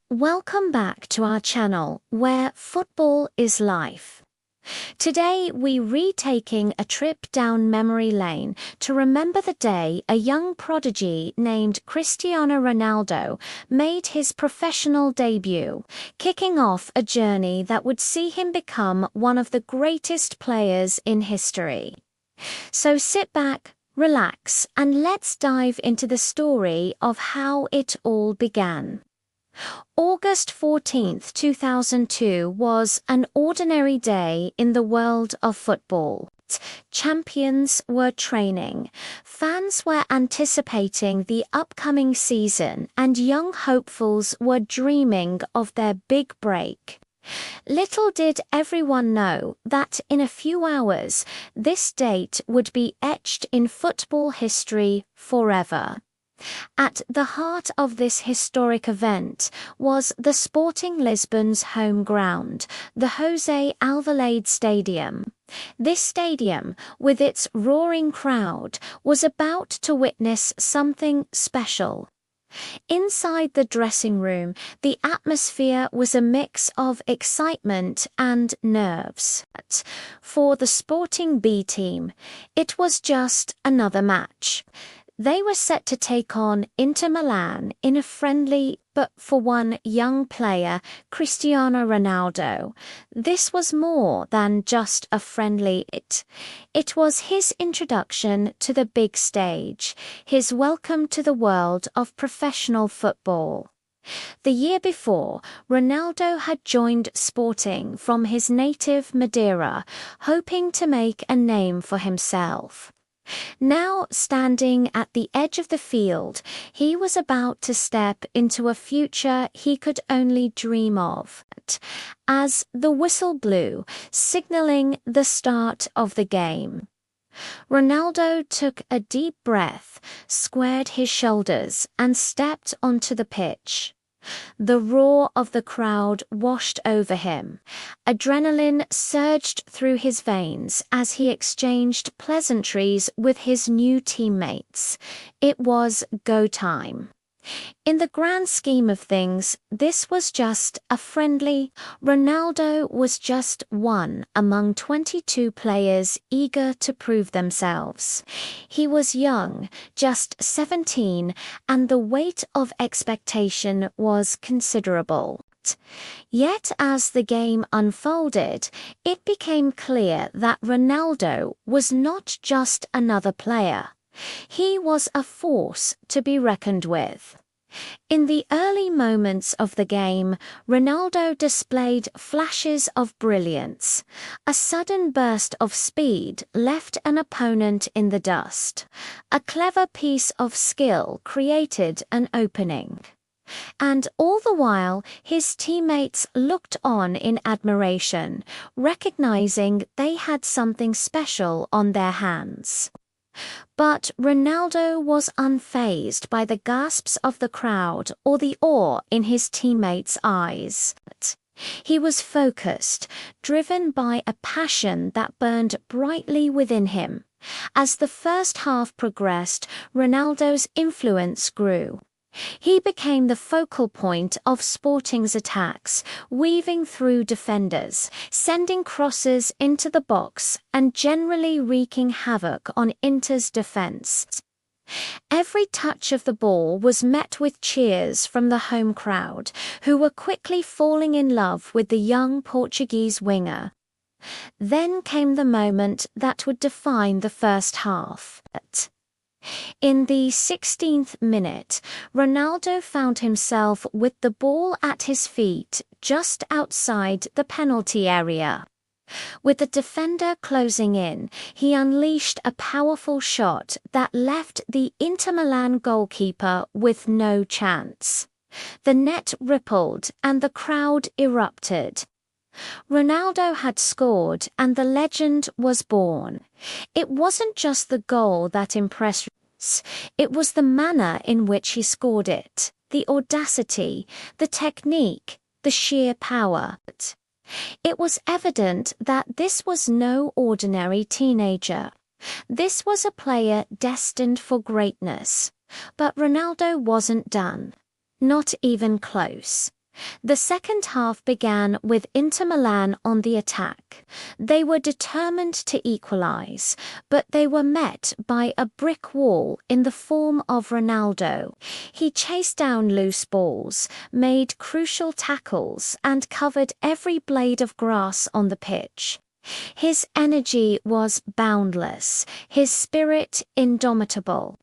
Welcome back to our channel, where football is life. Today we're retaking a trip down memory lane to remember the day a young prodigy named Cristiano Ronaldo made his professional debut, kicking off a journey that would see him become one of the greatest players in history. So sit back, relax, and let's dive into the story of how it all began. August 14th, 2002 was an ordinary day in the world of football. Champions were training, fans were anticipating the upcoming season, and young hopefuls were dreaming of their big break. Little did everyone know that in a few hours, this date would be etched in football history forever. At the heart of this historic event was the Sporting Lisbon's home ground, the José Alvalade Stadium. This stadium, with its roaring crowd, was about to witness something special. Inside the dressing room, the atmosphere was a mix of excitement and nerves. For the Sporting B team, it was just another match. They were set to take on Inter Milan in a friendly, but for one young player, Cristiano Ronaldo, this was more than just a friendly. It was his introduction to the big stage, his welcome to the world of professional football. The year before, Ronaldo had joined Sporting from his native Madeira, hoping to make a name for himself. Now, standing at the edge of the field, he was about to step into a future he could only dream of. As the whistle blew, signaling the start of the game, Ronaldo took a deep breath, squared his shoulders, and stepped onto the pitch. The roar of the crowd washed over him. Adrenaline surged through his veins as he exchanged pleasantries with his new teammates. It was go time. In the grand scheme of things, this was just a friendly. Ronaldo was just one among 22 players eager to prove themselves. He was young, just 17, and the weight of expectation was considerable. Yet as the game unfolded, it became clear that Ronaldo was not just another player. He was a force to be reckoned with. In the early moments of the game, Ronaldo displayed flashes of brilliance. A sudden burst of speed left an opponent in the dust. A clever piece of skill created an opening. And all the while, his teammates looked on in admiration, recognizing they had something special on their hands. But Ronaldo was unfazed by the gasps of the crowd or the awe in his teammates' eyes. He was focused, driven by a passion that burned brightly within him. As the first half progressed, Ronaldo's influence grew. He became the focal point of Sporting's attacks, weaving through defenders, sending crosses into the box, and generally wreaking havoc on Inter's defense. Every touch of the ball was met with cheers from the home crowd, who were quickly falling in love with the young Portuguese winger. Then came the moment that would define the first half. In the 16th minute, Ronaldo found himself with the ball at his feet just outside the penalty area. With the defender closing in, he unleashed a powerful shot that left the Inter Milan goalkeeper with no chance. The net rippled and the crowd erupted. Ronaldo had scored and the legend was born. It wasn't just the goal that impressed us, it was the manner in which he scored it, the audacity, the technique, the sheer power. It was evident that this was no ordinary teenager. This was a player destined for greatness. But Ronaldo wasn't done. Not even close. The second half began with Inter Milan on the attack. They were determined to equalize, but they were met by a brick wall in the form of Ronaldo. He chased down loose balls, made crucial tackles, and covered every blade of grass on the pitch. His energy was boundless, his spirit indomitable.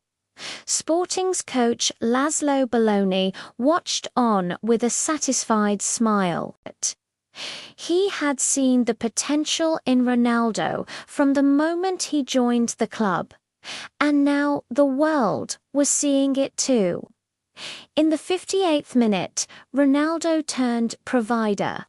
Sporting's coach Laszlo Belloni watched on with a satisfied smile. He had seen the potential in Ronaldo from the moment he joined the club, and now the world was seeing it too. In the 58th minute, Ronaldo turned provider.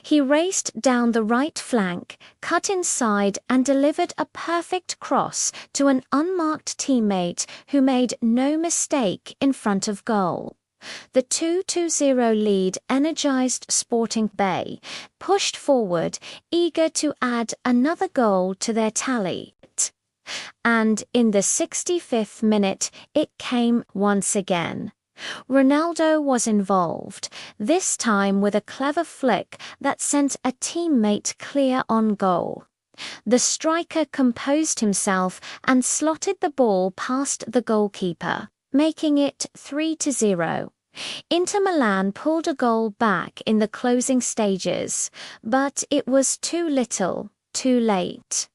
He raced down the right flank, cut inside and delivered a perfect cross to an unmarked teammate who made no mistake in front of goal. The 2-0 lead energized Sporting Bay, pushed forward, eager to add another goal to their tally. And in the 65th minute, it came once again. Ronaldo was involved, this time with a clever flick that sent a teammate clear on goal. The striker composed himself and slotted the ball past the goalkeeper, making it 3-0. Inter Milan pulled a goal back in the closing stages, but it was too little, too late.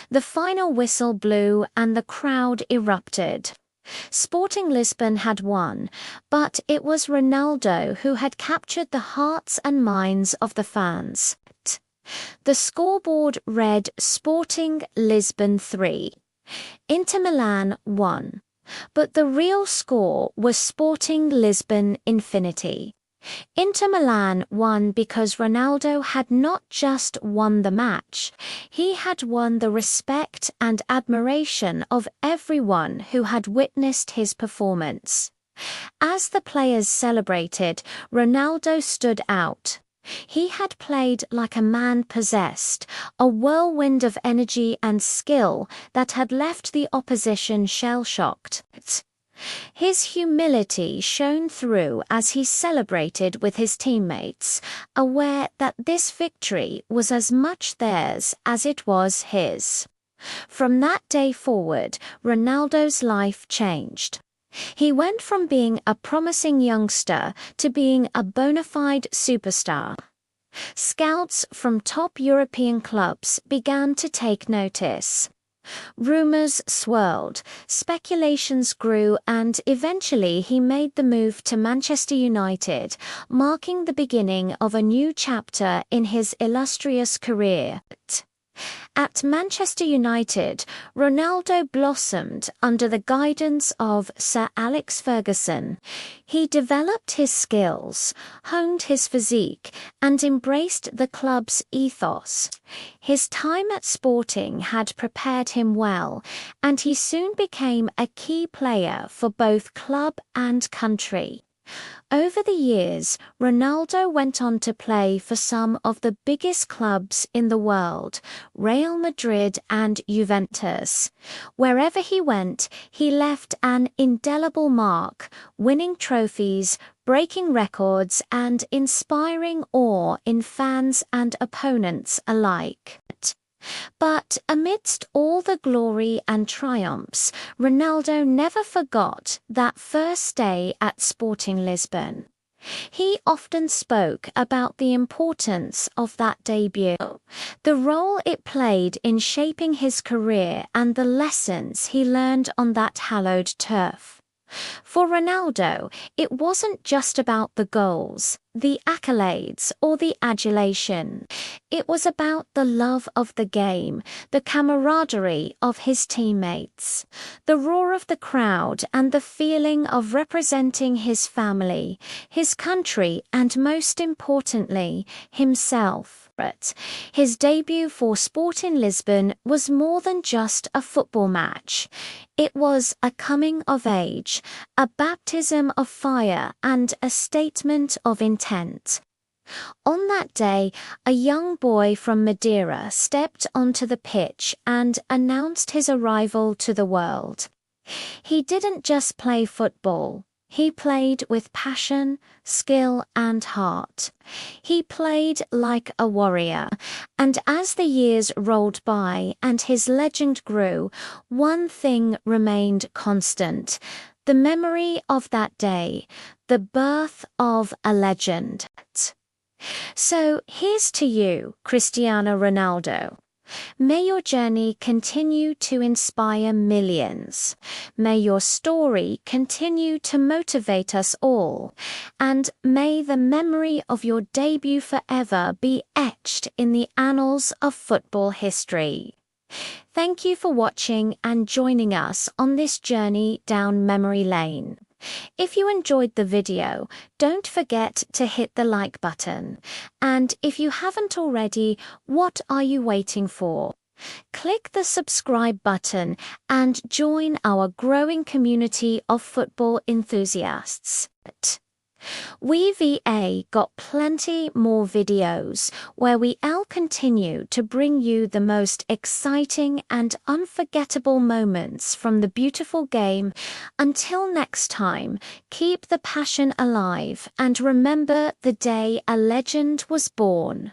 The final whistle blew and the crowd erupted. Sporting Lisbon had won, but it was Ronaldo who had captured the hearts and minds of the fans. The scoreboard read Sporting Lisbon 3, Inter Milan 1, but the real score was Sporting Lisbon infinity. Inter Milan won because Ronaldo had not just won the match, he had won the respect and admiration of everyone who had witnessed his performance. As the players celebrated, Ronaldo stood out. He had played like a man possessed, a whirlwind of energy and skill that had left the opposition shell-shocked. His humility shone through as he celebrated with his teammates, aware that this victory was as much theirs as it was his. From that day forward, Ronaldo's life changed. He went from being a promising youngster to being a bona fide superstar. Scouts from top European clubs began to take notice. Rumors swirled, speculations grew, and eventually he made the move to Manchester United, marking the beginning of a new chapter in his illustrious career. At Manchester United, Ronaldo blossomed under the guidance of Sir Alex Ferguson. He developed his skills, honed his physique, and embraced the club's ethos. His time at Sporting had prepared him well, and he soon became a key player for both club and country. Over the years, Ronaldo went on to play for some of the biggest clubs in the world, Real Madrid and Juventus. Wherever he went, he left an indelible mark, winning trophies, breaking records, and inspiring awe in fans and opponents alike. But amidst all the glory and triumphs, Ronaldo never forgot that first day at Sporting Lisbon. He often spoke about the importance of that debut, the role it played in shaping his career, and the lessons he learned on that hallowed turf. For Ronaldo, it wasn't just about the goals, the accolades, or the adulation. It was about the love of the game, the camaraderie of his teammates, the roar of the crowd, and the feeling of representing his family, his country, and most importantly, himself. His debut for Sporting Lisbon was more than just a football match. It was a coming of age, a baptism of fire, and a statement of intent. On that day, a young boy from Madeira stepped onto the pitch and announced his arrival to the world. He didn't just play football. He played with passion, skill, and heart. He played like a warrior, and as the years rolled by and his legend grew, one thing remained constant: the memory of that day, the birth of a legend. So here's to you, Cristiano Ronaldo. May your journey continue to inspire millions. May your story continue to motivate us all. And may the memory of your debut forever be etched in the annals of football history. Thank you for watching and joining us on this journey down memory lane. If you enjoyed the video, don't forget to hit the like button. And if you haven't already, what are you waiting for? Click the subscribe button and join our growing community of football enthusiasts. We got plenty more videos where we'll continue to bring you the most exciting and unforgettable moments from the beautiful game. Until next time, keep the passion alive and remember the day a legend was born.